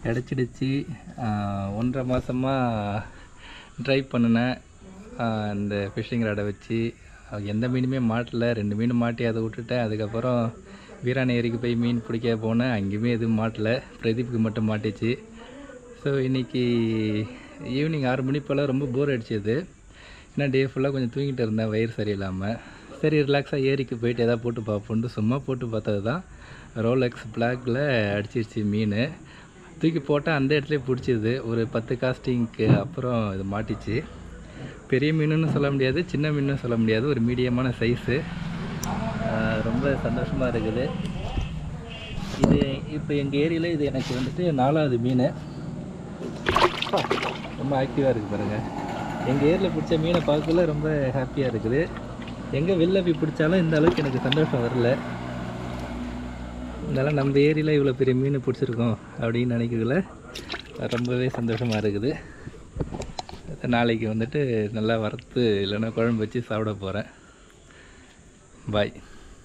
கிடச்சிடுச்சு. 1.5 மாதமாக ட்ரை பண்ணினேன் இந்த ஃபிஷ்ஷிங் ராடை வச்சு. எந்த மீனுமே மாட்டலை. 2 மீன் மாட்டி அதை விட்டுட்டேன். அதுக்கப்புறம் வீராணை ஏரிக்கு போய் மீன் பிடிக்க போனேன். அங்கேயுமே எதுவும் மாட்டலை. பிரதீப்புக்கு மட்டும் மாட்டிச்சு. ஸோ இன்றைக்கி ஈவினிங் 6 மணி போல் ரொம்ப போர் அடிச்சது. ஏன்னா டே ஃபுல்லாக கொஞ்சம் தூங்கிட்டு இருந்தேன் வயிறு சரியில்லாமல். சரி ரிலாக்ஸாக ஏரிக்கு போயிட்டு எதாவது போட்டு பார்ப்போன்ட்டு சும்மா போட்டு பார்த்தது தான் ரோலெக்ஸ் பிளாக்கில் அடிச்சிருச்சு மீன். தூக்கி போட்டால் அந்த இடத்துலேயே பிடிச்சிது. ஒரு 10 காஸ்டிங்க்கு அப்புறம் இது மாட்டிச்சு. பெரிய மீனுன்னு சொல்ல முடியாது, சின்ன மீனுன்னு சொல்ல முடியாது, ஒரு மீடியமான சைஸு. ரொம்ப சந்தோஷமாக இருக்குது. இது இப்போ எங்கள் ஏரியாவில் இது எனக்கு வந்துட்டு 4வது மீன். ரொம்ப ஆக்டிவாக இருக்குது பாருங்கள். எங்கள் ஏரியில் பிடிச்ச மீனை பார்க்கல ரொம்ப ஹாப்பியாக இருக்குது. எங்கே வெளில போய் பிடிச்சாலும் இந்த அளவுக்கு எனக்கு சந்தோஷம் வரல. இதெல்லாம் நம்ம ஏரியில் இவ்வளோ பெரிய மீன் பிடிச்சிருக்கோம் அப்படின்னு நினைக்கிறதுல ரொம்பவே சந்தோஷமாக இருக்குது. நாளைக்கு வந்துட்டு நல்லா வறுத்து இல்லைன்னா குழம்பு வச்சு சாப்பிட போகிறேன். பாய்.